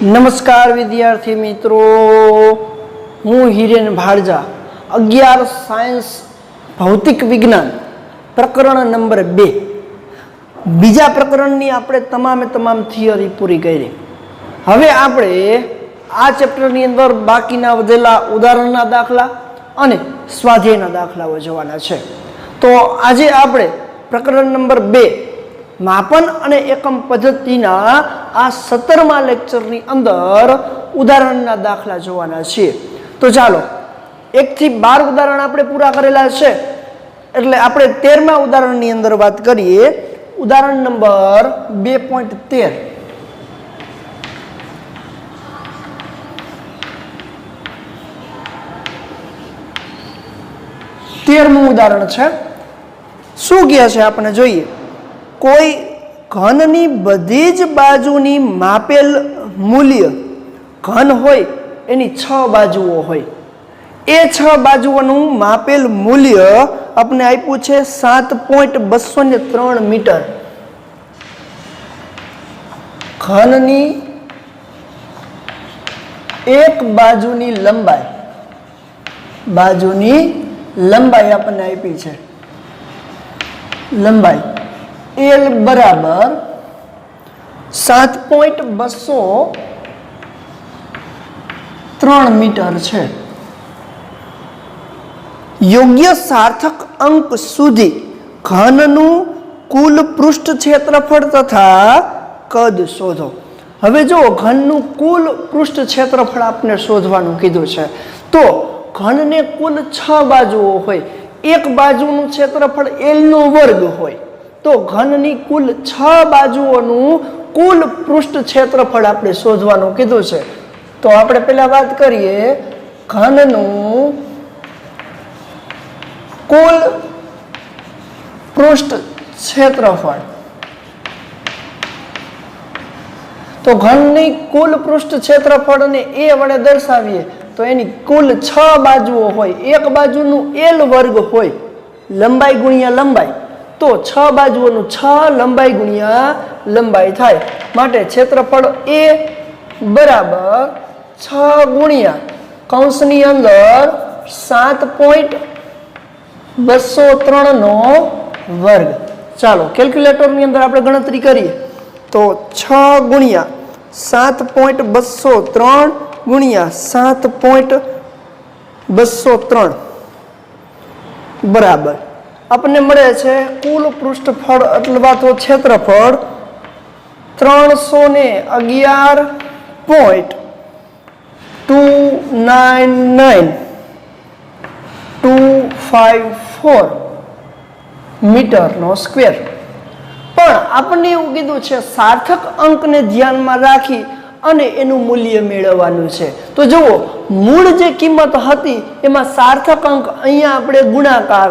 नमस्कार विद्यार्थी मित्रों, हूँ हिरेन भाड़जा 11 सायन्स भौतिक विज्ञान प्रकरण नंबर 2 बीजा प्रकरणनी આપણે તમામ થિયરી પૂરી કરી। હવે આપણે આ ચેપ્ટરની અંદર બાકીના વધેલા ઉદાહરણના દાખલા અને સ્વાધ્યાયના દાખલાઓ જોવાના છે। તો આજે આપણે પ્રકરણ નંબર 2 માપન અને એકમ પદ્ધતિના આ 17મા લેક્ચરની અંદર ઉદાહરણના દાખલા જોવાના છે। તો ચાલો 1 થી 12 ઉદાહરણ આપણે પૂરા કરેલા છે, એટલે આપણે 13મા ઉદાહરણની અંદર વાત કરીએ। ઉદાહરણ નંબર 2.13 13મું ઉદાહરણ છે। શું કહે છે આપણે જોઈએ। કોઈ ઘનની બધી જ બાજુની માપેલ મૂલ્ય ઘન હોય એની 6 બાજુઓ હોય, એ 6 બાજુઓનું માપેલ મૂલ્ય આપણે આપ્યું છે 7.203 મીટર। ઘનની એક બાજુની લંબાઈ આપણને આપી છે, લંબાઈ L बराबर 7.203 मीटर है। योग्य सार्थक अंक सुधी घननु कुल पृष्ठ क्षेत्रफल तथा कद शोधो। हवे जो घननु कुल पृष्ठ क्षेत्रफल आपने शोधवानुं कीधुं छे, तो घन ने कुल 6 बाजुओ होय, एक बाजुनुं क्षेत्रफल L नो वर्ग होय, तो घननी कुल 6 बाजुओनुं कुल पृष्ठ क्षेत्रफल आपणे शोधवानुं कीधुं छे। तो आपणे पहेला वात करीए घननुं कुल पृष्ठ क्षेत्रफल। तो घननी कुल पृष्ठ क्षेत्रफल ने ए वडे दर्शावीए तो एनी कुल 6 बाजुओ होय, एक बाजुनुं L वर्ग होय, लंबाई गुणिया लंबाई, तो 6 बाजुओनुं 6 लंबाई गुणिया लंबाई थाय, माटे क्षेत्रफल ए बराबर 6 गुणिया कौंसनी अंदर 7.203 नो वर्ग। चलो केल्क्युलेटरनी अंदर आपणे गणतरी करीए तो 6 गुणिया 7.203 गुणिया 7.203 बराबर अपने मळे छे कुल पृष्ठफळ अथवा तो क्षेत्रफळ 311.299.254 मीटर नो स्क्वेर। पण आपने एवुं कीधुं छे सार्थक अंक ने ध्यान में राखी અને એનું મૂલ્ય મેળવવાનું છે। તો જુઓ, મૂળ જે કિંમત હતી એમાં સાર્થક અંક અહીંયા આપણે ગુણાકાર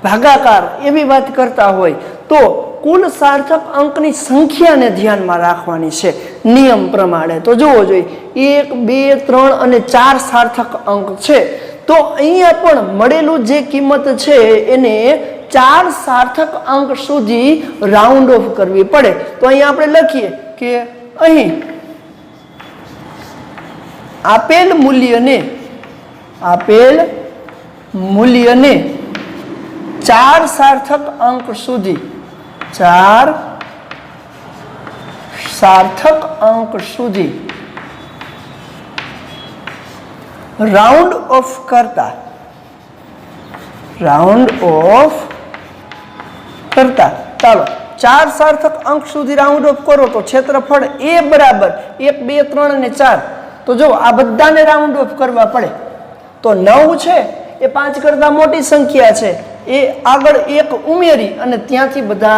ભાગાકાર એવી વાત કરતા હોય તો કુલ સાર્થક અંકની સંખ્યાને ધ્યાનમાં રાખવાની છે નિયમ પ્રમાણે। તો જોવો જોઈએ 1 2 3 અને 4 સાર્થક અંક છે, તો અહીંયા પણ મળેલું જે કિંમત છે એને 4 સાર્થક અંક સુધી રાઉન્ડ ઓફ કરવી પડે। તો અહીંયા આપણે લખીએ કે અહીં આપેલ મૂલ્યને 4 सार्थक अंक सुधी 4 सार्थक अंक सुधी राउंड ऑफ करता चलो 4 सार्थक अंक सुधी राउंड ऑफ करो तो क्षेत्रफल ए बराबर 1 2 3 અને 4। तो जो आ बधाने राउंड ऑफ करवा पड़े तो 9 छे ए 5 करता मोटी संख्या छे, ए आगळ 1 उमेरी अने त्यांथी बधा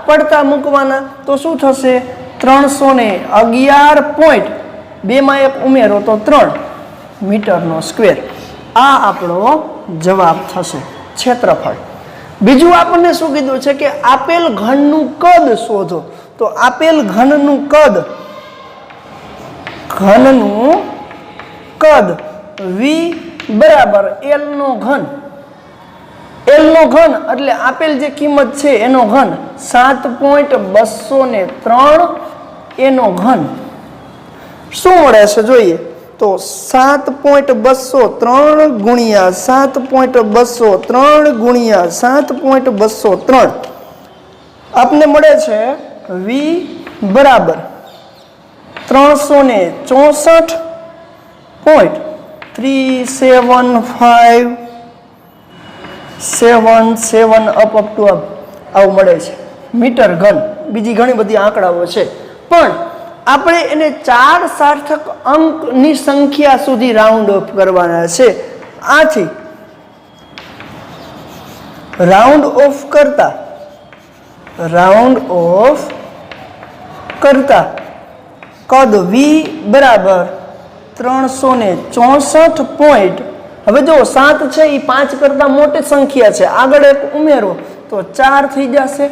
पड़ता मूकवाना। तो शुं थशे 311.2 मां 1 उमेरो तो 3 मीटर नो स्क्वेर। आ आपणो जवाब थशे क्षेत्रफल। बीजू आपने शुं कीधुं छे के आपेल घननुं कद शोधो। तो आपेल घननुं कद V बराबर L नो घन એટલે આપેલ જે કિંમત છે એનો ઘન 7.203 એનો ઘન શું મળે છે જોઈએ તો 7.203 ગુણ્યા 7.203 ગુણ્યા 7.203 આપને મળે છે V બરાબર 364.37577 અપ ટુ આવું મળે છે મીટર ઘન બીજી ઘણી બધી આંકડાઓ છે પણ આપણે એને 4 સાર્થક અંકની સંખ્યા સુધી રાઉન્ડ ઓફ કરવાના છે આથી રાઉન્ડ ઓફ કરતા કદ V બરાબર 364 પોઈન્ટ હવે જો 7 છે એ 5 કરતા મોટી સંખ્યા છે આગળ એક ઉમેરો તો 4 થઈ જશે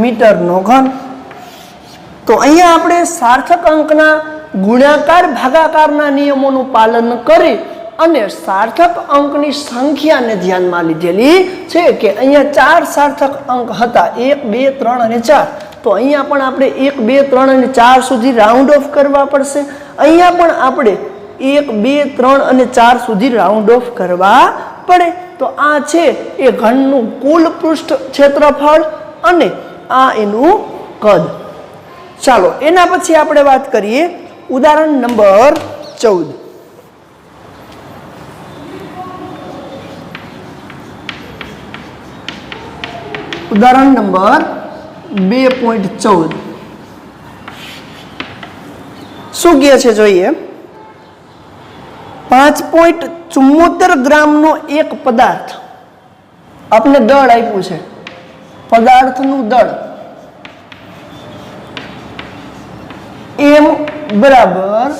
મીટરનો ઘન તો અહીંયા આપણે સાર્થક અંકના ગુણાકાર ભાગાકારના નિયમોનું પાલન કરી અને સાર્થક અંકની સંખ્યાને ધ્યાનમાં લીધેલી છે કે અહીંયા 4 સાર્થક અંક હતા 1 2 3 અને 4 તો અહીંયા પણ આપણે 1 2 3 અને 4 સુધી રાઉન્ડ ઓફ કરવા પડશે અહીંયા પણ આપણે 1 2 3 અને 4 સુધી રાઉન્ડ ઓફ કરવા પડે તો આ છે એ ઘનનું કુલ પૃષ્ઠ ક્ષેત્રફળ અને આ એનું કદ ચાલો એના પછી આપણે વાત કરીએ ઉદાહરણ નંબર 14 ઉદાહરણ નંબર 2.14 શું કહે છે જોઈએ 5.74 ગ્રામનો એક પદાર્થ આપણે દળ આપ્યું છે પદાર્થનું દળ M બરાબર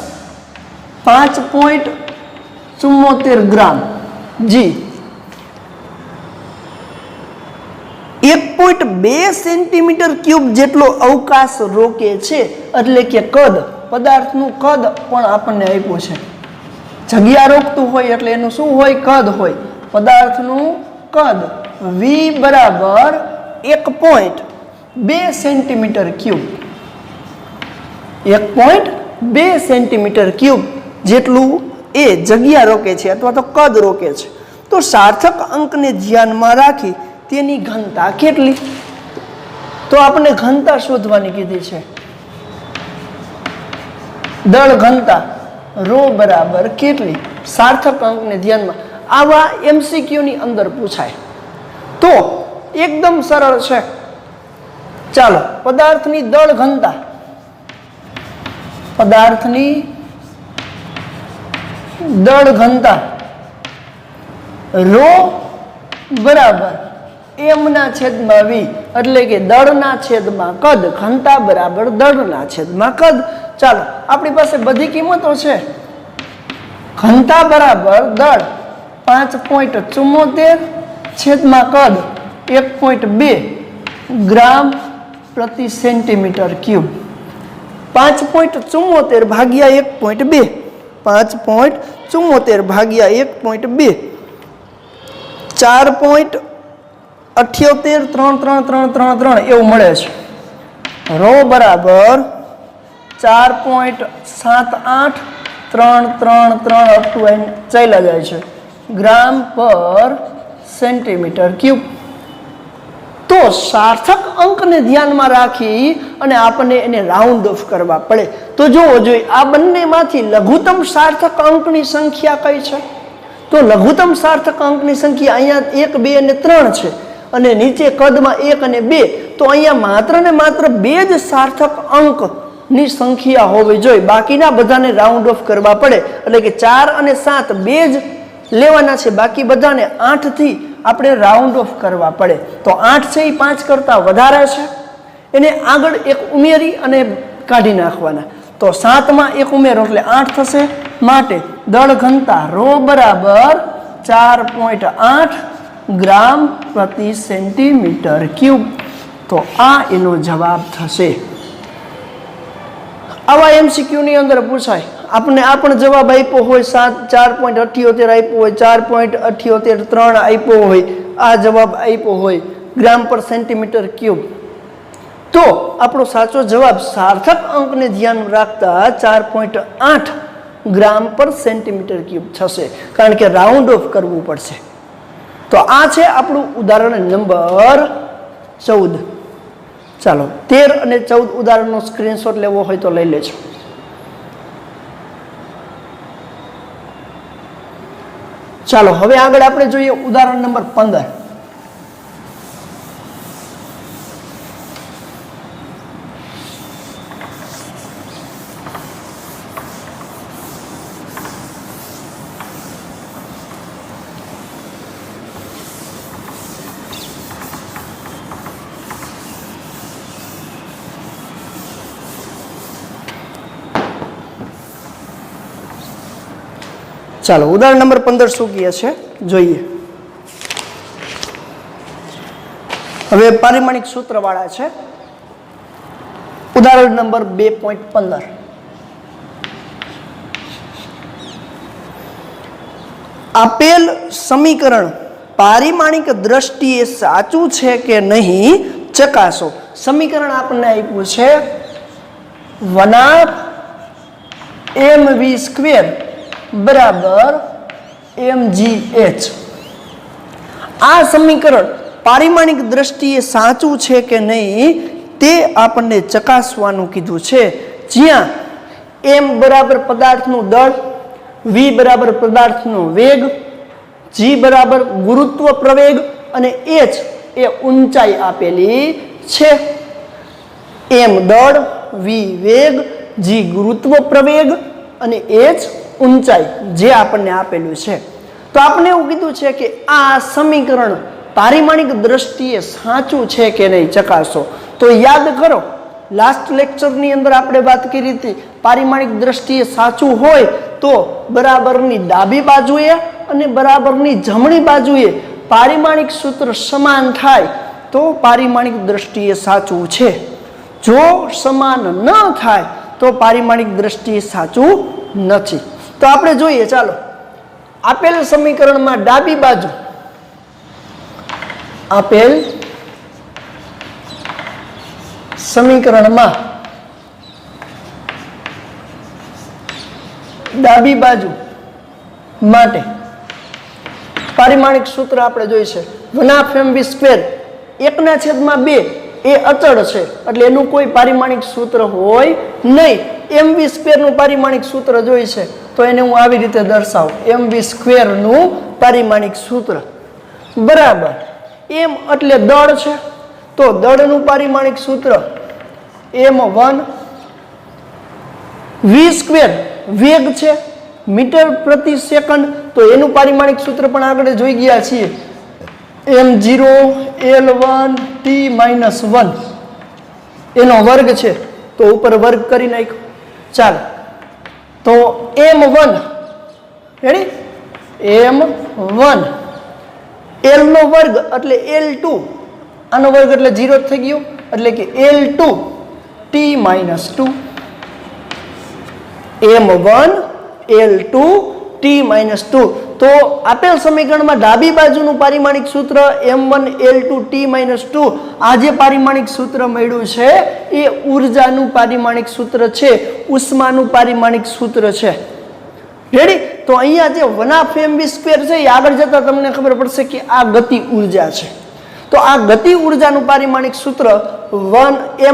5.74 ગ્રામ G 1.2 સેન્ટીમીટર ક્યુબ જેટલો અવકાશ રોકે છે એટલે કે કદ પદાર્થનું કદ પણ આપણને આપ્યું છે જગ્યા રોકતું હોય એટલે એનું શું હોય કદ હોય પદાર્થનું કદ V બરાબર 1.2 સેન્ટીમીટર ક્યુબ 1.2 સેન્ટીમીટર ક્યુબ જેટલું એ જગ્યા રોકે છે અથવા તો કદ રોકે છે તો સાર્થક અંકને ધ્યાનમાં રાખી તેની ઘનતા કેટલી તો આપણે ઘનતા શોધવાની કીધી છે દળ ઘનતા રો બરાબર કેટલી સાર્થક અંકને ધ્યાનમાં આવા MCQ ની અંદર પૂછાય તો એકદમ સરળ છે ચાલો પદાર્થની દળ ઘનતા પદાર્થની દળ ઘનતા રો બરાબર M ના છેદમાં V એટલે કે દળના છેદમાં કદ ઘનતા બરાબર દળના છેદમાં કદ ચાલો આપણી પાસે બધી કિંમતો છે ઘનતા બરાબર દળ 5.74 છેદમાં કદ 1.2 ગ્રામ પ્રતિ સેન્ટીમીટર ક્યુબ 5.74 ભાગ્યા 1.2 5.74 ભાગ્યા 1.2 4.78 એવું મળે છે રો બરાબર 4.78 અપ ટુ ચાલ્યા જાય છે ગ્રામ પર સેન્ટીમીટર ક્યુબ તો સાર્થક અંકને ધ્યાનમાં રાખી અને આપણને એને રાઉન્ડ ઓફ કરવા પડે તો જોવો જોઈએ આ બંનેમાંથી લઘુત્તમ સાર્થક અંકની સંખ્યા કઈ છે તો લઘુત્તમ સાર્થક અંકની સંખ્યા અહીંયા 1 2 અને 3 છે અને નીચે કદમાં 1 અને 2 તો અહીંયા માત્ર ને માત્ર 2 જ સાર્થક અંકની સંખ્યા હોવી જોઈએ બાકીના બધાને રાઉન્ડ ઓફ કરવા પડે એટલે કે 4 અને 7 બે જ લેવાના છે બાકી બધાને 8 થી આપણે રાઉન્ડ ઓફ કરવા પડે તો 8 છે એ 5 કરતા વધારે છે એને આગળ એક ઉમેરી અને કાઢી નાખવાના તો 7 માં એક ઉમેરો એટલે 8 થશે માટે દળ ઘનતા રો બરાબર 4.8 ગ્રામ પ્રતિ સેન્ટીમીટર ક્યુબ તો આ એનો જવાબ થશે આવા MCQ ની અંદર પૂછાય આપણે આ પણ જવાબ આપ્યો હોય 4.78 આપ્યો હોય 4.78 3 આપ્યો હોય આ જવાબ આપ્યો હોય ગ્રામ પર સેન્ટીમીટર ક્યુબ તો આપણો સાચો જવાબ સાર્થક અંકને ધ્યાન રાખતા 4.8 ગ્રામ પર સેન્ટીમીટર ક્યુબ થશે, કારણ કે રાઉન્ડ ઓફ કરવું પડશે. તો આ છે આપણું ઉદાહરણ નંબર 14. ચાલો 13 અને 14 ઉદાહરણનો સ્ક્રીનશોટ લેવો હોય તો લઈ લેજો. ચાલો હવે આગળ આપણે જોઈએ ઉદાહરણ નંબર 15. ચાલો ઉદાહરણ નંબર 15 શું કહે છે જોઈએ. હવે પારિમાણિક સૂત્ર વાળા છે. ઉદાહરણ નંબર 2.15. આપેલ સમીકરણ પારિમાણિક દ્રષ્ટિએ સાચું છે કે નહીં ચકાસો. સમીકરણ આપણને આપ્યું છે 1/mv² બરાબર mgh. આ સમીકરણ પારિમાણિક દ્રષ્ટિએ સાચું છે કે નહીં તે આપણને ચકાસવાનું કીધું છે, જ્યાં m બરાબર પદાર્થનું દળ, v બરાબર પદાર્થનો વેગ, g બરાબર ગુરુત્વ પ્રવેગ અને h એ ઊંચાઈ આપેલી છે. m દળ, v વેગ, g ગુરુત્વ પ્રવેગ અને h ઊંચાઈ જે આપણને આપેલું છે. તો આપણે એવું કીધું છે કે આ સમીકરણ પારિમાણિક દ્રષ્ટિએ સાચું છે કે નહીં ચકાસો. તો યાદ કરો લાસ્ટ લેક્ચરની અંદર આપણે વાત કરી હતી, પારિમાણિક દ્રષ્ટિએ સાચું હોય તો બરાબરની ડાબી બાજુએ અને બરાબરની જમણી બાજુએ પારિમાણિક સૂત્ર સમાન થાય તો પારિમાણિક દ્રષ્ટિએ સાચું છે. જો સમાન ન થાય તો પારિમાણિક દ્રષ્ટિએ સાચું નથી. તો આપણે જોઈએ. ચાલો આપેલ સમીકરણમાં ડાબી બાજુ, આપેલ સમીકરણમાં ડાબી બાજુ માટે પારિમાણિક સૂત્ર આપણે જોઈશે 1/mv². 1/2 એ અચળ છે એટલે એનું કોઈ પારિમાણિક સૂત્ર હોય નહીં. mv² નું પારિમાણિક સૂત્ર જોઈ છે તો એને હું આવી રીતે દર્શાવું, mv² નું પારિમાણિક સૂત્ર બરાબર m એટલે દળ છે તો દળનું પારિમાણિક સૂત્ર m1, v² વેગ છે મીટર પ્રતિ સેકન્ડ તો એનું પારિમાણિક સૂત્ર પણ આગળ જોઈ ગયા છીએ, m0 l1 t-1 એનો વર્ગ છે તો ઉપર વર્ગ કરી નાખ્યો. ચાલો તો m1 રેડી, m1 l નો વર્ગ એટલે l2, આનો વર્ગ એટલે 0 થઈ ગયો એટલે કે l2 t-2, m1 l2 t-2. તો આપેલ સમીકરણમાં ડાબી બાજુનું પારિમાણિક સૂત્ર m1 l2 t-2, આ જે પારિમાણિક સૂત્ર મળ્યું છે એ ઉર્જાનું પારિમાણિક સૂત્ર છે, ઉષ્માનું પારિમાણિક સૂત્ર છે. રેડી. તો અહીંયા જે 1/mv² છે એ આગળ જતા તમને ખબર પડશે કે આ ગતિ ઉર્જા છે. તો આ ગતિ ઉર્જાનું પારિમાણિક સૂત્ર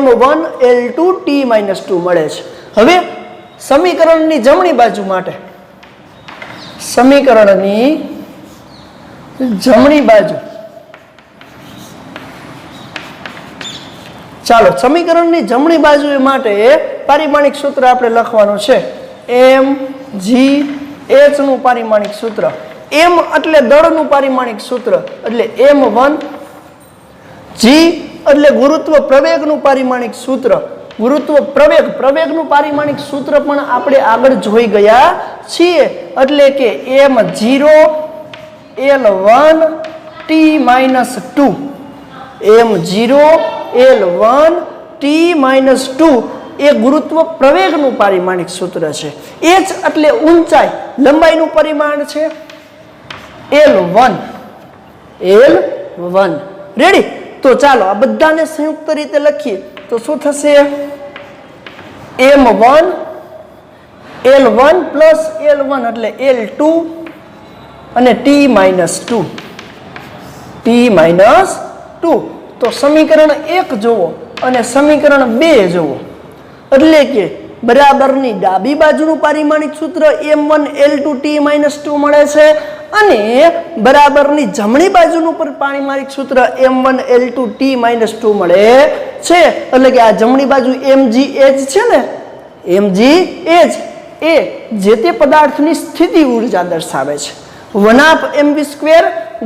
m1 l2 t-2 મળે છે. હવે સમીકરણની જમણી બાજુ માટે, સમીકરણની જમણી બાજુ, ચાલો સમીકરણની જમણી બાજુ માટે પારિમાણિક સૂત્ર આપણે લખવાનું છે mgh નું પારિમાણિક સૂત્ર. m એટલે દળનું પારિમાણિક સૂત્ર એટલે m1, g એટલે ગુરુત્વ પ્રવેગનું પારિમાણિક સૂત્ર, ગુરુત્વ પ્રવેગનું પારિમાણિક સૂત્ર પણ આપણે આગળ જોઈ ગયા છીએ એટલે કે m0 l1 t-2, m0 l1 t-2 એ ગુરુત્વ પ્રવેગનું પારિમાણિક સૂત્ર છે. h એટલે ઊંચાઈ, લંબાઈનું પરિમાણ છે l1. રેડી. તો ચાલો આ બધાને સંયુક્ત રીતે લખીએ તો શું થશે m1 L1 પ્લસ L1 એટલે L2 અને T-2 T-2 તો સમીકરણ 1 જોવો અને સમીકરણ 2 જોવો એટલે કે બરાબરની ડાબી બાજુનું પારિમાણિક સૂત્ર m1 L2 T-2 મળે છે અને બરાબરની જમણી બાજુનું પારિમાણિક સૂત્ર m1 L2 T-2 મળે છે એટલે કે આ જમણી બાજુ mgh છે ને mgh એ જે તે પદાર્થની સ્થિતિ ઊર્જા દર્શાવે છે 1/mv²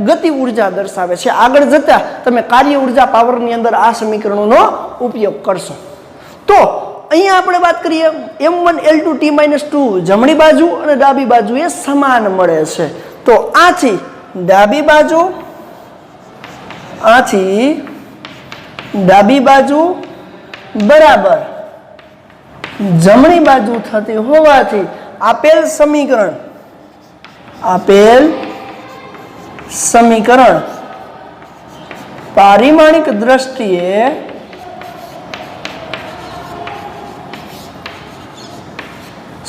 ગતિ ઊર્જા દર્શાવે છે આગળ જતા તમે કાર્ય ઊર્જા પાવરની અંદર આ સમીકરણોનો ઉપયોગ કરશો તો અહીંયા આપણે વાત કરીએ m1 L2 T-2 જમણી બાજુ અને ડાબી બાજુ એ સમાન મળે છે તો આથી ડાબી બાજુ બરાબર જમણી બાજુ થતી હોવાથી આપેલ સમીકરણ પારિમાણિક દ્રષ્ટિએ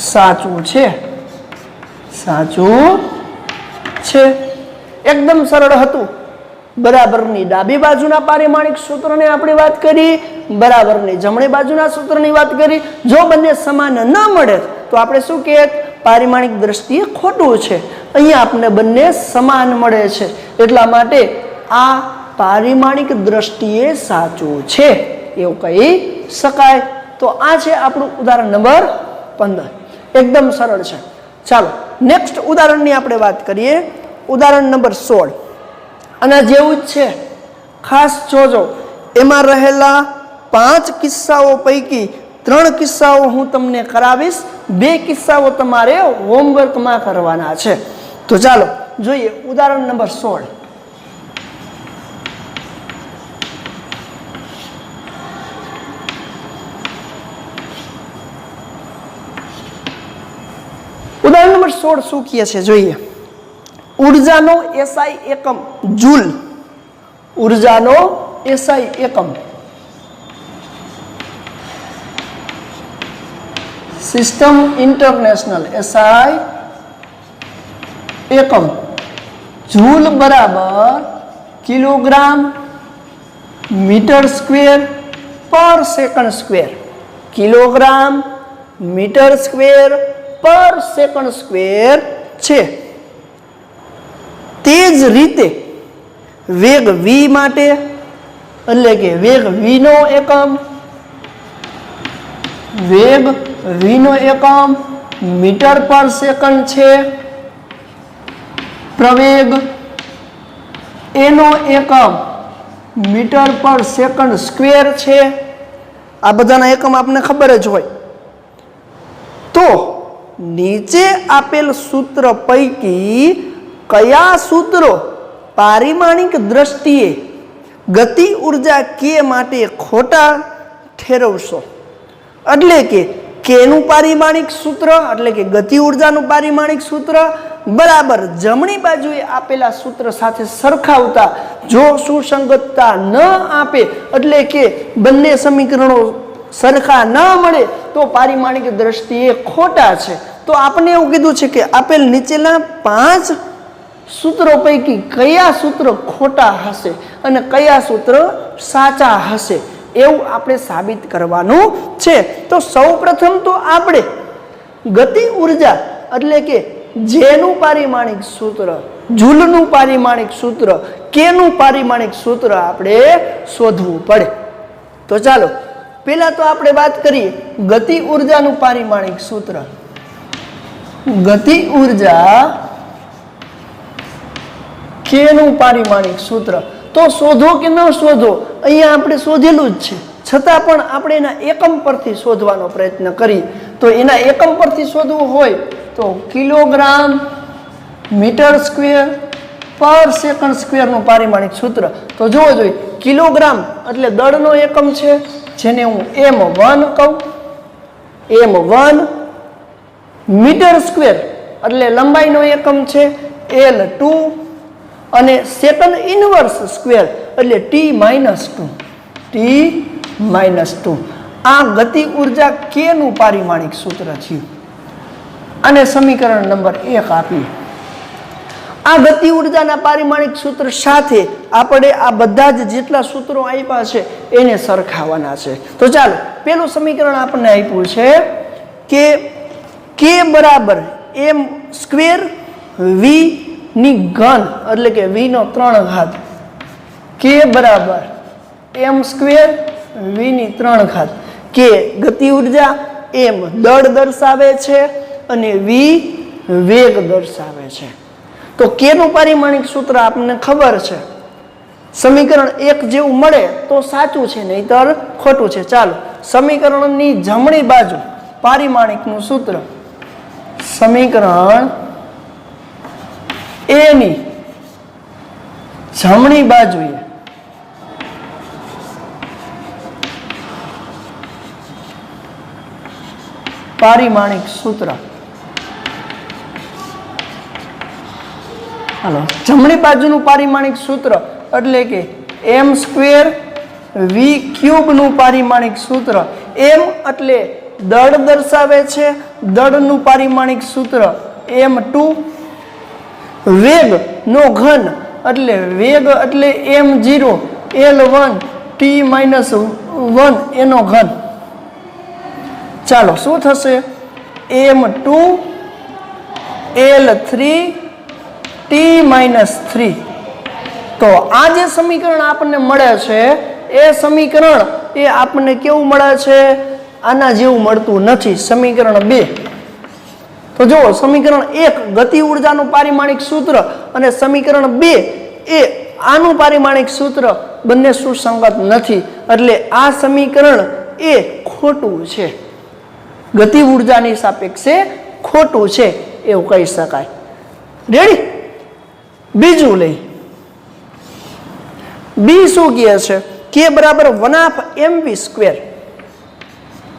સાચું છે એકદમ સરળ હતું બરાબરની ડાબી બાજુના પારિમાણિક સૂત્રની આપણે વાત કરી બરાબરની જમણી બાજુના સૂત્રની વાત કરી જો બંને સમાન ન મળે તો આપણે શું કહીએ પારિમાણિક દ્રષ્ટિએ ખોટું છે અહીંયા આપણે બંને સમાન મળે છે એટલા માટે આ પારિમાણિક દ્રષ્ટિએ સાચું છે એવું કહી શકાય તો આ છે આપણું ઉદાહરણ નંબર 15 એકદમ સરળ છે ચાલો નેક્સ્ટ ઉદાહરણની આપણે વાત કરીએ ઉદાહરણ નંબર 16 આના જેવું જ છે ખાસ જોજો એમાં રહેલા 5 કિસ્સાઓ પૈકી 3 કિસ્સાઓ હું તમને કરાવીશ 2 કિસ્સાઓ તમારે હોમવર્કમાં કરવાના છે તો ચાલો જોઈએ ઉદાહરણ નંબર 16 ઉદાહરણ નંબર 16 શું કહે છે જોઈએ ઊર્જાનો SI એકમ જૂલ ઊર્જાનો SI એકમ સિસ્ટમ ઇન્ટરનેશનલ SI એકમ જૂલ બરાબર કિલોગ્રામ મીટર સ્ક્વેર પર second square kilogram metre square પર સેકન્ડ સ્ક્વેર છે તે જ રીતે વેગ v માટે એટલે કે વેગ v નો એકમ મીટર પર સેકન્ડ છે પ્રવેગ એનો એકમ મીટર પર સેકન્ડ સ્ક્વેર છે આ બધાના એકમ આપણને ખબર જ હોય તો નીચે આપેલ સૂત્ર પૈકી કયા સૂત્રો પારિમાણિક દ્રષ્ટિએ ગતિ ઊર્જા કે માટે ખોટા ઠેરવશો એટલે કે કેનું પારિમાણિક સૂત્ર એટલે કે ગતિ ઊર્જાનું પારિમાણિક સૂત્ર બરાબર જમણી બાજુએ આપેલા સૂત્ર સાથે સરખાવતા જો સુસંગતતા ન આપે એટલે કે બંને સમીકરણો સરખા ન મળે તો પારિમાણિક દ્રષ્ટિએ ખોટા છે તો આપણે એવું કીધું છે કે આપેલ નીચેના 5 સૂત્રો પૈકી કયા સૂત્ર ખોટા હશે અને કયા સૂત્ર સાચા હશે એવું આપણે સાબિત કરવાનું છે તો સૌપ્રથમ તો આપણે ગતિ ઊર્જા એટલે કે જેનું પારિમાણિક સૂત્ર જૂલનું પારિમાણિક સૂત્ર કેનું પારિમાણિક સૂત્ર આપણે શોધવું પડે તો ચાલો પહેલા તો આપણે વાત કરીએ ગતિ ઊર્જાનું પારિમાણિક સૂત્ર ગતિ ઊર્જા કેનું પારિમાણિક સૂત્ર તો શોધો કે ન શોધો અહીંયા આપણે શોધેલું જ છે છતાં પણ આપણે એના એકમ પરથી શોધવાનો પ્રયત્ન કરીએ તો એના એકમ પરથી શોધવું હોય તો કિલોગ્રામ મીટર સ્ક્વેર પર સેકન્ડ સ્ક્વેરનું પારિમાણિક સૂત્ર તો જોવો જોઈએ કિલોગ્રામ એટલે દળનો એકમ છે જેને હું m1 કહું m1 મીટર સ્ક્વેર એટલે લંબાઈનો એકમ છે L2 અને સેકન્ડ ઇનવર્સ સ્ક્વેર એટલે T-2 -2 આ ગતિ ઉર્જા કે નું પારિમાણિક સૂત્ર થયું અને સમીકરણ નંબર 1 આપી આ ગતિ ઉર્જાના પારિમાણિક સૂત્ર સાથે આપણે આ બધા જ જેટલા સૂત્રો આપ્યા છે એને સરખાવવાના છે તો ચાલો પેલું સમીકરણ આપણને આપ્યું છે કે k બરાબર m² v ની ઘન એટલે કે v નો 3 ઘાત k બરાબર m² v ની 3 ઘાત k ગતિ ઉર્જા m દળ દર્શાવે છે અને v વેગ દર્શાવે છે તો k નું પારિમાણિક સૂત્ર આપણને ખબર છે સમીકરણ 1 જેવું મળે તો સાચું છે નહીતર ખોટું છે ચાલો સમીકરણની જમણી બાજુ પારિમાણિકનું સૂત્ર સમીકરણ a ની જમણી બાજુએ પારિમાણિક સૂત્ર હાલો જમણી બાજુનું પારિમાણિક સૂત્ર એટલે કે m² v³ નું પારિમાણિક સૂત્ર m એટલે દળ દર્શાવે છે દળનું પારિમાણિક સૂત્ર m2 વેગ નો ઘન એટલે વેગ એટલે m0 l1 t-1 એનો ઘન ચાલો શું થશે m2 l3 t-3 તો આ જે સમીકરણ આપણને મળે છે એ સમીકરણ એ આપણને કેવું મળે છે આના જેવું મળતું નથી સમીકરણ 2 તો જો સમીકરણ 1 ગતિ ઉર્જાનું પારિમાણિક સૂત્ર અને સમીકરણ 2 એ આનું પારિમાણિક સૂત્ર બંને સુસંગત નથી એટલે આ સમીકરણ એ ખોટું છે ગતિ ઉર્જાની સાપેક્ષે ખોટું છે એવું કહી શકાય રેડી બીજું લઈ બી શું કહે છે k બરાબર 1/2 mv².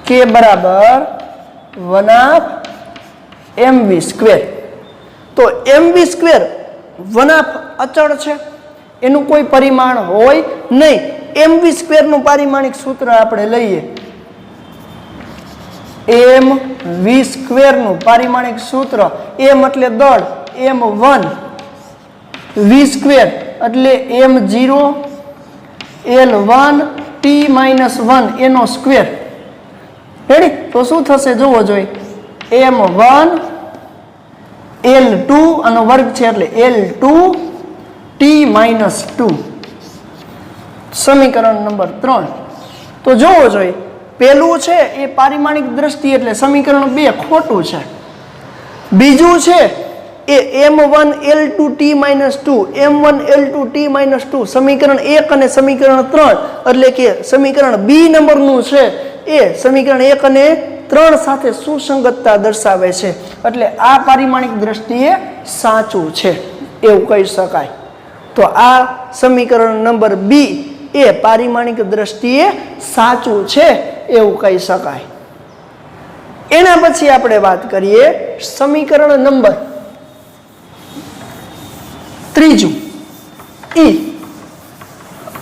k બરાબર 1/2 mv². તો mv² 1/2 અચળ છે એનું કોઈ પરિમાણ હોય નહીં mv² નું પારિમાણિક સૂત્ર આપણે લઈએ mv² નું પારિમાણિક સૂત્ર m એટલે દળ m1 v² એટલે m0 l1 t-1 એનો સ્ક્વેર રેડી તો શું થશે જોવો જોઈએ m1 l2 આનો વર્ગ છે એટલે l2 t-2 સમીકરણ નંબર 3 તો જોવો જોઈએ પહેલું છે એ પારિમાણિક દ્રષ્ટિ એટલે સમીકરણ 2 ખોટું છે બીજું છે એ m1 l2 t-2 m1 l2 t-2 સમીકરણ 1 અને સમીકરણ 3 એટલે કે સમીકરણ બી નંબરનું છે એ સમીકરણ 1 અને 3 સાથે સુસંગતતા દર્શાવે છે એટલે આ પારિમાણિક દ્રષ્ટિએ સાચું છે એવું કહી શકાય તો આ સમીકરણ નંબર બી એ પારિમાણિક દ્રષ્ટિએ સાચું છે એવું કહી શકાય એના પછી આપણે વાત કરીએ સમીકરણ નંબર ત્રીજું ઈ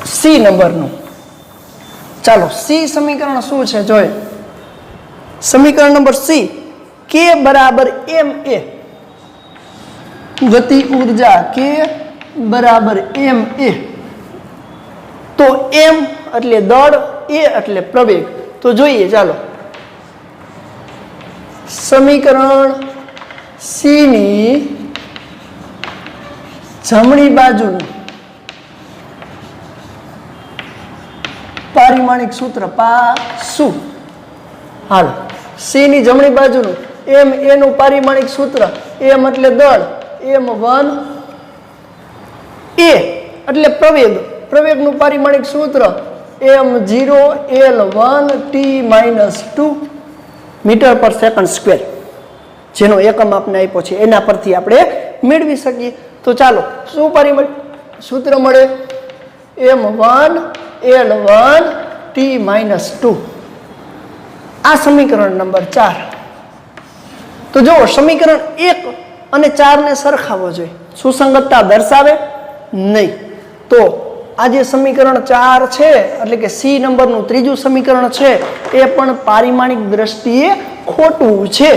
સી નંબરનું ચાલો સી સમીકરણ શું છે જોઈએ સમીકરણ નંબર સી કે બરાબર એમ એ ગતિ ઉર્જા કે બરાબર એમ એ તો એમ એટલે દળ એ એટલે પ્રવેગ તો જોઈએ ચાલો સમીકરણ સી ની જમણી બાજુનું પારિમાણિક સૂત્ર પાસુ હાલો સી ની જમણી બાજુનું એમ એ નું પારિમાણિક સૂત્ર એમ એટલે દળ m1 એ એટલે પ્રવેગ પ્રવેગનું પારિમાણિક સૂત્ર m0 l1 t-2 મીટર પર સેકન્ડ સ્ક્વેર જેનો એકમ આપણે આપ્યો છે એના પરથી આપણે મેળવી શકીએ તો ચાલો શું પારિમાણિક સૂત્ર મળે m1 l1 t-2 આ સમીકરણ નંબર 4 તો જો સમીકરણ 1 અને 4 ને સરખાવવો જોઈએ સુસંગતતા દર્શાવે નહીં તો આ જે સમીકરણ 4 છે એટલે કે સી નંબરનું ત્રીજું સમીકરણ છે એ પણ પારિમાણિક દ્રષ્ટિએ ખોટું છે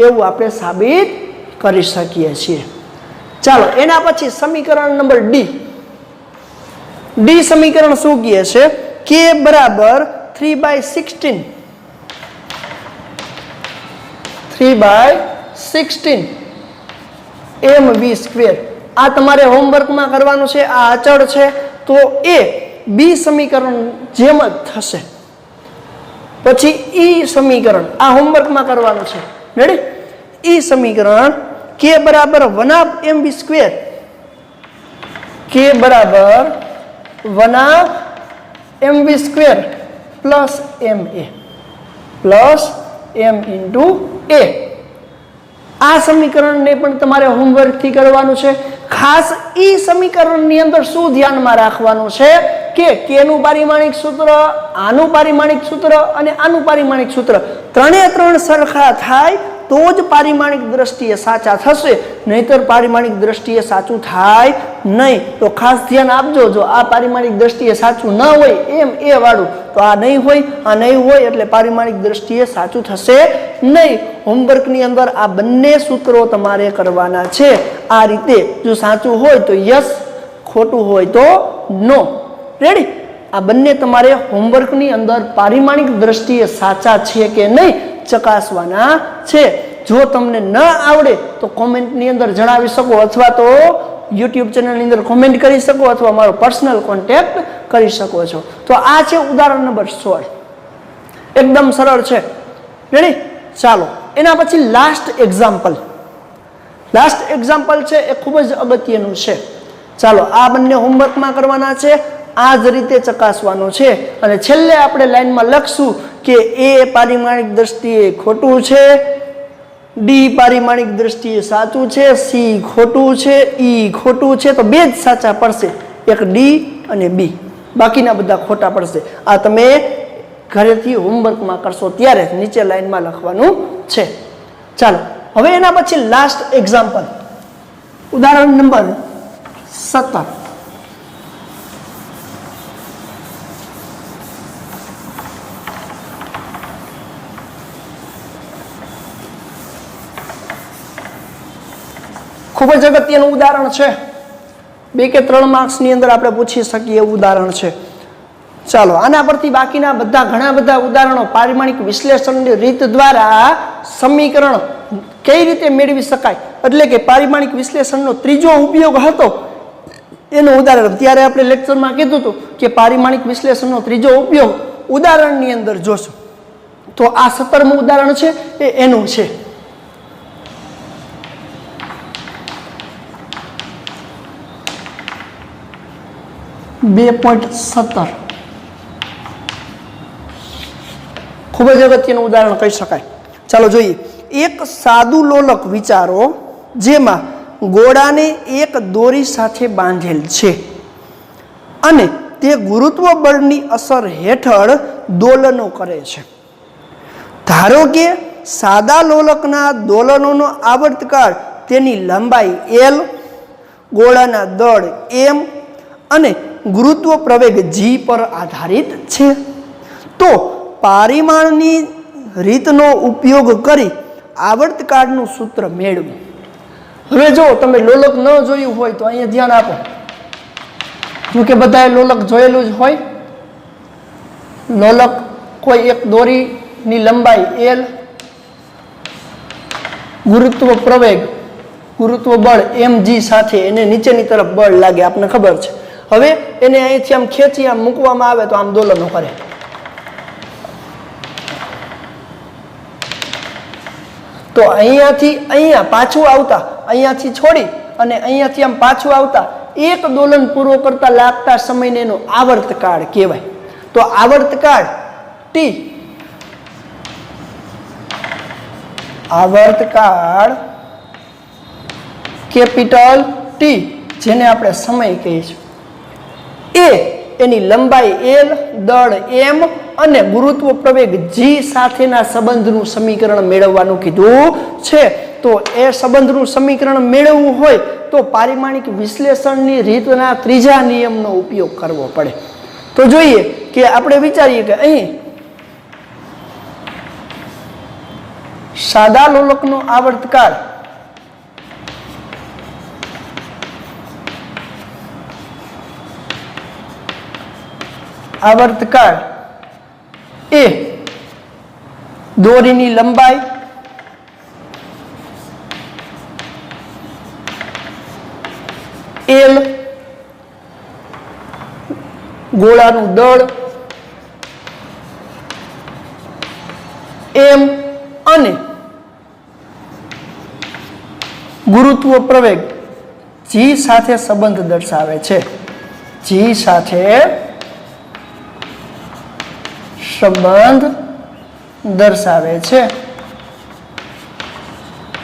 એવું આપણે સાબિત કરી શકીએ છીએ. ચાલો એના પછી સમીકરણ નંબર ડી સમીકરણ શું કહે છે કે બરાબર 3/16 mv સ્ક્વેર. આ તમારે હોમવર્કમાં કરવાનું છે. આ અચળ છે તો એ બી સમીકરણ જેમ જ થશે. પછી ઈ સમીકરણ આ હોમવર્કમાં કરવાનું છે. રેડી? ઈ સમીકરણ કે બરાબર 1/mv સ્ક્વેર કે બરાબર 1/mv square plus m into a. આ સમીકરણને પણ તમારે હોમવર્કથી કરવાનું છે. ખાસ ઈ સમીકરણની અંદર શું ધ્યાનમાં રાખવાનું છે કે કેનું પારિમાણિક સૂત્ર, આનું પારિમાણિક સૂત્ર અને આનું પારિમાણિક સૂત્ર ત્રણે ત્રણ સરખા થાય તો જ પારિમાણિક દ્રષ્ટિએ સાચા થશે, નહીતર પારિમાણિક દ્રષ્ટિએ સાચું થાય નહીં. તો ખાસ ધ્યાન આપજો. જો આ પારિમાણિક દ્રષ્ટિએ સાચું ન હોય એમ એ વાળું તો આ નહીં હોય, આ નહીં હોય એટલે પારિમાણિક દ્રષ્ટિએ સાચું થશે નહીં. હોમવર્કની અંદર આ બંને સૂત્રો તમારે કરવાના છે. આ રીતે જો સાચું હોય તો યસ, ખોટું હોય તો નો. રેડી? આ બંને તમારે હોમવર્કની અંદર પારિમાણિક દ્રષ્ટિએ સાચા છે કે નહીં ચકાસવાના છે. જો તમને ન આવડે તો કોમેન્ટની અંદર જણાવી શકો અથવા તો યુટ્યુબ ચેનલની અંદર કોમેન્ટ કરી શકો અથવા મારો પર્સનલ કોન્ટેક્ટ કરી શકો છો. તો આ છે ઉદાહરણ નંબર 16. એકદમ સરળ છે. રેડી? ચાલો એના પછી લાસ્ટ એક્ઝામ્પલ છે એ ખૂબ જ અગત્યનું છે. ચાલો આ બંને હોમવર્કમાં કરવાના છે. આ જ રીતે ચકાસવાનું છે અને છેલ્લે આપણે લાઈનમાં લખશું કે એ પારિમાણિક દ્રષ્ટિએ ખોટું છે, ડી પારિમાણિક દ્રષ્ટિએ સાચું છે, સી ખોટું છે, ઈ ખોટું છે. તો બે જ સાચા પડશે, એક ડી અને બી, બાકીના બધા ખોટા પડશે. આ તમે ઘરેથી હોમવર્કમાં કરશો ત્યારે નીચે લાઈનમાં લખવાનું છે. ચાલો હવે એના પછી લાસ્ટ એક્ઝામ્પલ ઉદાહરણ નંબર 17. ખૂબ જ અગત્યનું ઉદાહરણ છે. 2 કે 3 માર્ક્સની અંદર આપણે પૂછી શકીએ એવું ઉદાહરણ છે. ચાલો આના પરથી બાકીના ઘણા બધા ઉદાહરણો પારિમાણિક વિશ્લેષણની રીત દ્વારા સમીકરણ કઈ રીતે મેળવી શકાય એટલે કે પારિમાણિક વિશ્લેષણનો ત્રીજો ઉપયોગ હતો એનું ઉદાહરણ ત્યારે આપણે લેક્ચરમાં કીધું હતું કે પારિમાણિક વિશ્લેષણનો ત્રીજો ઉપયોગ ઉદાહરણની અંદર જોશું. તો આ 17મું ઉદાહરણ છે એ એનું છે. ખૂબ જ અગત્યનું ઉદાહરણ કહી શકાય. ચાલો જોઈએ. એક સાદું લોલક વિચારો જેમાં ગોળાને એક દોરી સાથે બાંધેલ છે અને તે ગુરુત્વ બળની અસર હેઠળ દોલનો કરે છે. ધારો કે સાદા લોલકના દોલનોનો આવર્તકાળ તેની લંબાઈ L, ગોળાના દળ M અને ગુરુત્વ પ્રવેગ G પર આધારિત છે. તો પારિમાણની રીતનો ઉપયોગ કરી આવર્તકાળનું સૂત્ર મેળવો. હવે જો તમે લોલક ન જોયું હોય તો અહીંયા ધ્યાન આપો. જો કે બધાએ લોલક જોયેલું જ હોય. લોલક કોઈ એક દોરીની લંબાઈ L, ગુરુત્વ પ્રવેગ, ગુરુત્વ બળ mg સાથે એને નીચેની તરફ બળ લાગે આપણને ખબર છે. હવે એને અહીંથી આમ ખેંચી આમ મૂકવામાં આવે તો આમ દોલનો કરે. તો અહીંયાથી અહીંયા પાછું આવતા, અહીંયાથી છોડી અને અહીંયાથી આમ પાછું આવતા એક દોલન પૂરો કરતા લાગતા સમયને એનો આવર્તકાળ કહેવાય. તો આવર્તકાળ T, આવર્તકાળ કેપિટલ T જેને આપણે સમય કહીએ છીએ, એ એની લંબાઈ L, દળ M અને ગુરુત્વ પ્રવેગ G સાથેના સંબંધનું સમીકરણ મેળવવાનું કીધું છે. તો એ સંબંધનું સમીકરણ મેળવવું હોય તો પારિમાણિક વિશ્લેષણની રીતના ત્રીજા નિયમનો ઉપયોગ કરવો પડે. તો જોઈએ કે આપણે વિચારીએ કે અહીં સાદા લોલકનો આવર્તકાળ એ દોરીની લંબાઈ એલ ગોળાનું દળ એમ અને ગુરુત્વ પ્રવેગ જી સાથે સંબંધ દર્શાવે છે. જી સાથે સંબંધ દર્શાવે છે.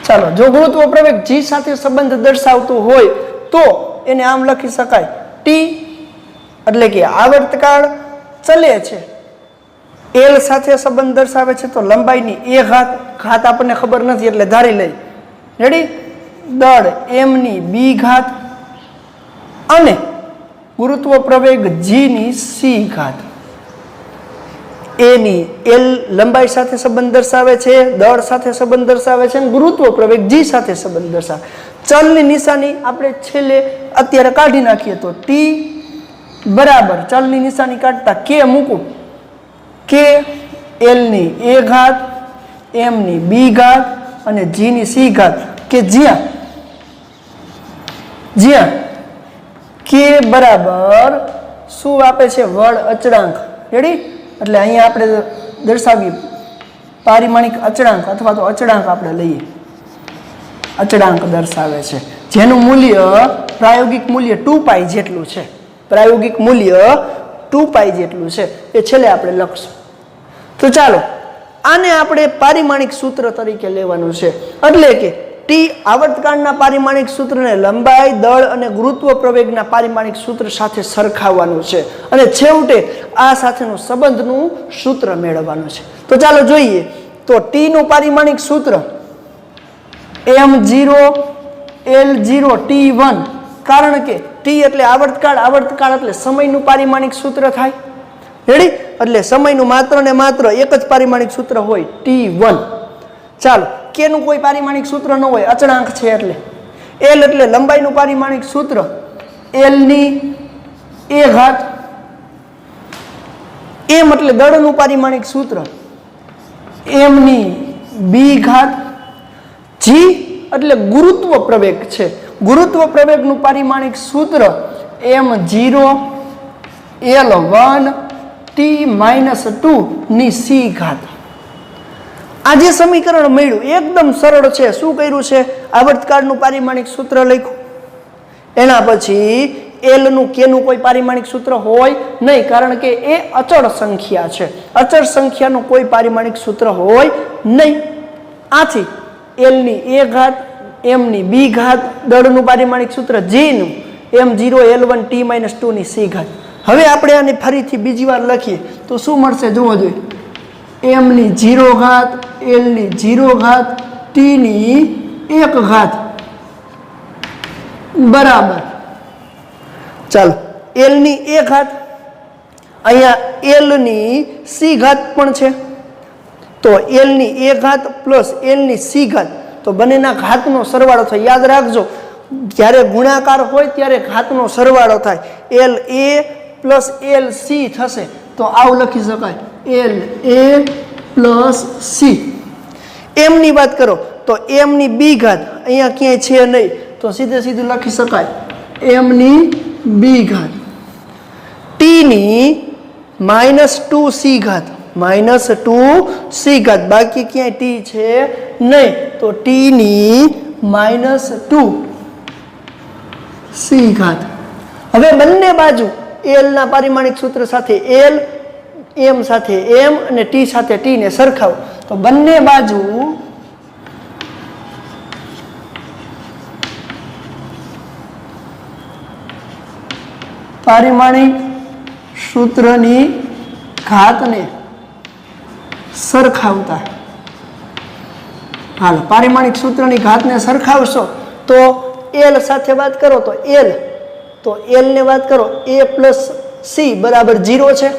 ચાલો, જો ગુરુત્વ પ્રવેગ જી સાથે સંબંધ દર્શાવતું હોય તો એને આમ લખી શકાય ટી એટલે કે આવર્તકાળ ચલે છે, એલ સાથે સંબંધ દર્શાવે છે તો લંબાઈની એ ઘાત આપણને ખબર નથી એટલે ધારી લઈ. રેડી? દળ એમની બી ઘાત અને ગુરુત્વ પ્રવેગ જીની સી ઘાત. એની એલ લંબાઈ સાથે સંબંધ દર્શાવે છે, દળ સાથે સંબંધ દર્શાવે છે અને ગુરુત્વ પ્રવેગ જી સાથે સંબંધ દર્શાવે. ચલની નિશાની આપણે છેલ્લે અત્યારે કાઢી નાખીએ તો ટી બરાબર ચલની નિશાની કાઢતા કે મૂકું કે એલની એ ઘાત એમની બી ઘાત અને જીની સી ઘાત કે જ્યાં કે બરાબર શું આપે છે? વળ અચળાંક. રેડી? એટલે અહીંયા આપણે દર્શાવીએ પારિમાણિક અચળાંક અથવા તો અચળાંક આપણે લઈએ. અચળાંક દર્શાવે છે જેનું મૂલ્ય પ્રાયોગિક મૂલ્ય 2π જેટલું છે. પ્રાયોગિક મૂલ્ય 2π જેટલું છે એ છેલ્લે આપણે લખશું. તો ચાલો આને આપણે પારિમાણિક સૂત્ર તરીકે લેવાનું છે. એટલે કે ટી આવર્તકાળના પારિમાણિક સૂત્રને લંબાઈ, દળ અને ગુરુત્વ પ્રવેગના પારિમાણિક સૂત્ર સાથે સરખાવવાનું છે અને છેવટે આ સાથેનું સંબંધનું સૂત્ર મેળવવાનું છે. તો ચાલો જોઈએ. તો ટી નું પારિમાણિક સૂત્ર m0 l0 t1, કારણ કે ટી એટલે આવર્તકાળ એટલે સમયનું પારિમાણિક સૂત્ર થાય. રેડી? એટલે સમયનું માત્ર ને માત્ર એક જ પારિમાણિક સૂત્ર હોય t1. ચાલો, કે નું કોઈ પારિમાણિક સૂત્ર ન હોય, અચળાંક છે એટલે. એલ એટલે લંબાઈનું પારિમાણિક સૂત્ર એલ ની એ ઘાત, એમ એટલે દળનું પારિમાણિક સૂત્ર એમ ની બી ઘાત, જી એટલે ગુરુત્વ પ્રવેગ છે, ગુરુત્વ પ્રવેગનું પારિમાણિક સૂત્ર m0 l1 t-2 ની સી ઘાત. આ જે સમીકરણ મળ્યું એકદમ સરળ છે. શું કર્યું છે? આવર્તકાળનું પારિમાણિક સૂત્ર લખ્યું, એના પછી એલ નું કે નું કોઈ પારિમાણિક સૂત્ર હોય નહીં, કારણ કે એ અચળ સંખ્યા છે. અચળ સંખ્યાનું કોઈ પારિમાણિક સૂત્ર હોય નહીં. આથી એલ ની એ ઘાત, એમ ની બી ઘાત, દળનું પારિમાણિક સૂત્ર જી નું m0 l1 t-2 ની સી ઘાત. હવે આપણે આને ફરીથી બીજી વાર લખીએ તો શું મળશે જોવો જોઈએ. એમ ની 0 ઘાત, એલ ની 0 ઘાત, ટી ની 1 ઘાત બરાબર. ચાલો, એલ ની એ ઘાત, અહીંયા એલ ની સી ઘાત પણ છે તો એલ ની એ ઘાત પ્લસ એલ ની સી ઘાત, તો બંનેના ઘાતનો સરવાળો થાય. યાદ રાખજો, જ્યારે ગુણાકાર હોય ત્યારે ઘાતનો સરવાળો થાય. એલ એ પ્લસ એલ સી થશે તો આવું લખી શકાય એલ એ પ્લસ સી. એમ ની વાત કરો તો એમ ની બી ઘાત અહીંયા ક્યાંય છે નહીં તો સીધું લખી શકાય એમ ની બી ઘાત, ટી ની -2 સી ઘાત, -2 ઘાત, બાકી ક્યાંય ટી છે નહીં તો ટી ની -2 સી ઘાત. હવે બંને બાજુ એલ ના પારિમાણિક સૂત્ર સાથે એલ, એમ સાથે એમ અને ટી સાથે ટી ને સરખાવો તો બંને બાજુ પારિમાણિક સૂત્રની ઘાતને સરખાવતા હાલો પારિમાણિક સૂત્રની ઘાતને સરખાવશો તો એલ સાથે વાત કરો તો એલ ને વાત કરો a પ્લસ સી બરાબર 0 છે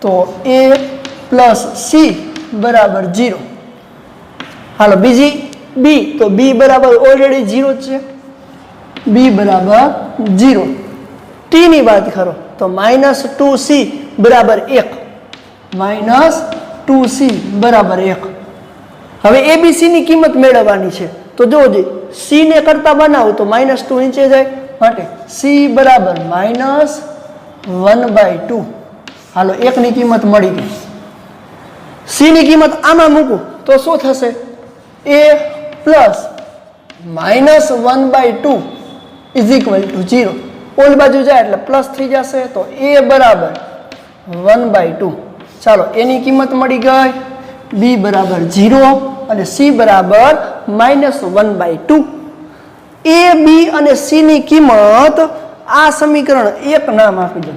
તો a પ્લસ સી બરાબર 0. હાલો બીજી બી તો બી બરાબર ઓલરેડી 0 છે બી બરાબર 0. ટી ની વાત કરો તો -2c બરાબર 1 -2c બરાબર 1. હવે એબીસી ની કિંમત મેળવવાની છે તો જોજો સી ને કરતા બનાવો તો -2 નીચે જાય માટે સી બરાબર -1/2. હાલો 1 ની કિંમત મળી ગઈ. સી ની કિંમત આમાં મૂકું તો શું થશે a plus -1/2 is equal to 0. ઓલી બાજુ જાય એટલે પ્લસ થઈ જશે તો a બરાબર 1/2. ચાલો a ની કિંમત મળી ગઈ b બરાબર 0 અને c બરાબર -1/2. a b અને c ની કિંમત આ સમીકરણ એક નામ આપી દો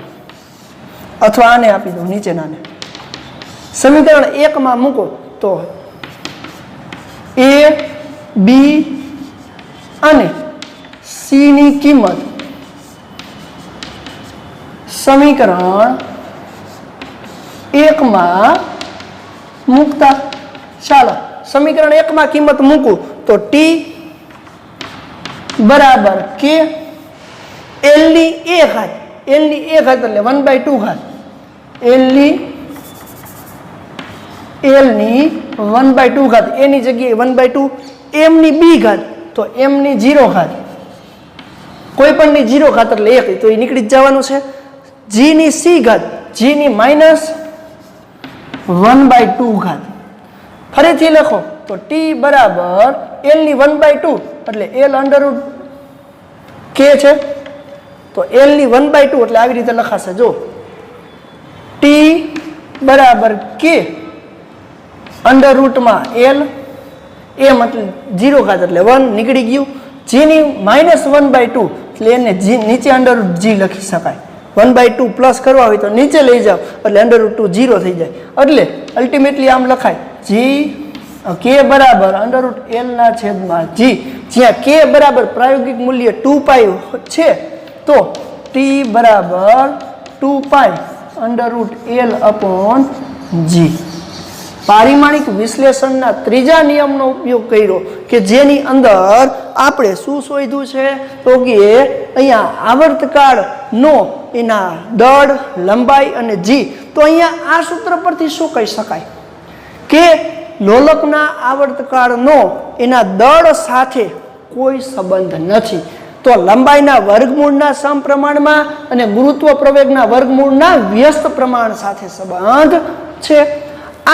અથવા આને આપી દો નીચેનાને. સમીકરણ 1 માં મૂકો તો a b અને c ની કિંમત સમીકરણ 1 માં મૂકતા ચાલો સમીકરણ 1 માં કિંમત મૂકું તો t બરાબર k l ની a ઘાત એટલે 1/2 ઘાત l ની 1/2 ઘાત a ની જગ્યાએ 1/2 m ની b ઘાત તો m ની 0 ઘાત કોઈ પણ ની 0 ઘાત એટલે 1 તો એ નીકળી જ જવાનું છે. g ની c ઘાત g ની -1/2 ઘાત ફરીથી લખો તો t બરાબર l ની 1/2 એટલે l અંડરરૂટ k છે તો l ની 1/2 એટલે આવી રીતે લખાશે જો t બરાબર k અંડરરૂટમાં l a મતલબ 0 ઘાત એટલે 1 નીકળી ગયું. g ની -1/2 એટલે એને નીચે અંડરરૂટ g લખી શકાય. 1/2 પ્લસ કરવા હોય તો નીચે લઈ જાઓ એટલે √2 0 થઈ જાય એટલે અલ્ટિમેટલી આમ લખાય g k બરાબર √l ના છેદમાં g જ્યાં k બરાબર પ્રાયોગિક મૂલ્ય 2π છે તો t બરાબર 2π √l/g. પારિમાણિક વિશ્લેષણના ત્રીજા નિયમનો ઉપયોગ કર્યો કે જેની અંદર આપણે શું શોધ્યું છે તો કે અહીંયા આવર્તકાળનો એના દળ લંબાઈ અને જી. તો અહીંયા આ સૂત્ર પરથી શું કહી શકાય કે લોલકના આવર્તકાળનો એના દળ સાથે કોઈ સંબંધ નથી. તો લંબાઈના વર્ગમૂળના સમપ્રમાણમાં અને ગુરુત્વ પ્રવેગના વર્ગમૂળના વ્યસ્ત પ્રમાણ સાથે સંબંધ છે.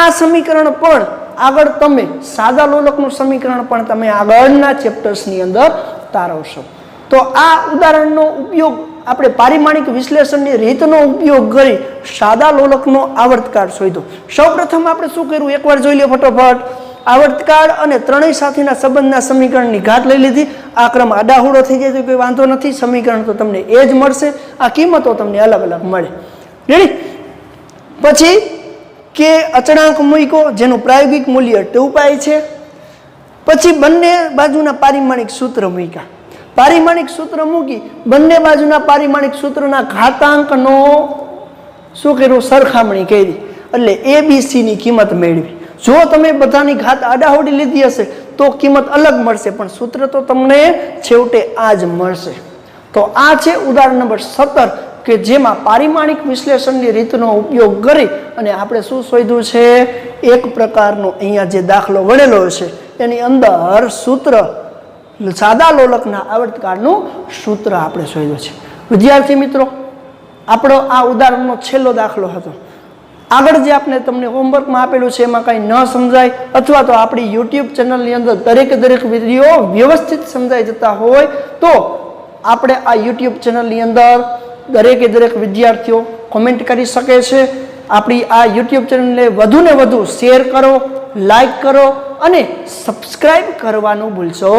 આ સમીકરણ પણ આગળ તમે સાદા લોલકનું સમીકરણ પણ તમે આગળના ચેપ્ટર્સની અંદર તારવશો. તો આ ઉદાહરણનો ઉપયોગ આપણે પારિમાણિક વિશ્લેષણની રીતનો ઉપયોગ કરી સાદા લોલકનો આવર્તકાળ શોધ્યો. સૌપ્રથમ આપણે શું કર્યું એકવાર જોઈ લો ફટોફટ. આવર્તકાળ અને ત્રણેય સાથેના સંબંધના સમીકરણની ઘાત લઈ લીધી. આ ક્રમ આડાહૂડો થઈ જાય તો કોઈ વાંધો નથી, સમીકરણ તો તમને એ જ મળશે, આ કિંમતો તમને અલગ અલગ મળે. રેડી? પછી કે અચળાંક મૂક્યો જેનું પ્રાયોગિક મૂલ્ય 2π છે. પછી બંને બાજુના પારિમાણિક સૂત્ર મૂક્યા. પારિમાણિક સૂત્ર મૂકી બંને બાજુના પારિમાણિક સૂત્રના ઘાતાંકનો શું કર્યું સરખામણી કરી એટલે ABC ની કિંમત મેળવી. જો તમે બધાની ઘાત આડાહોડી લીધી હશે તો કિંમત અલગ મળશે પણ સૂત્ર તો તમને છેવટે આ જ મળશે. તો આ છે ઉદાહરણ નંબર 17 કે જેમાં પારિમાણિક વિશ્લેષણની રીતનો ઉપયોગ કરી અને આપણે શું શોધ્યું છે એક પ્રકારનો અહીંયા જે દાખલો ગણેલો છે એની અંદર સૂત્ર સાદા લોલકના આવર્તકાળનું સૂત્ર આપણે શોધ્યું છે. વિદ્યાર્થી મિત્રો આપણો આ ઉદાહરણનો છેલ્લો દાખલો હતો. આગળ જે આપણે તમને હોમવર્કમાં આપેલું છે એમાં કંઈ ન સમજાય અથવા તો આપણી યુટ્યુબ ચેનલની અંદર દરેક વિડીયો વ્યવસ્થિત સમજાઈ જતા હોય તો આપણે આ યુટ્યુબ ચેનલની અંદર દરેક વિદ્યાર્થીઓ કોમેન્ટ કરી શકે છે. આપણી આ યુટ્યુબ ચેનલને વધુને વધુ શેર કરો, લાઈક કરો અને સબસ્ક્રાઈબ કરવાનું ભૂલશો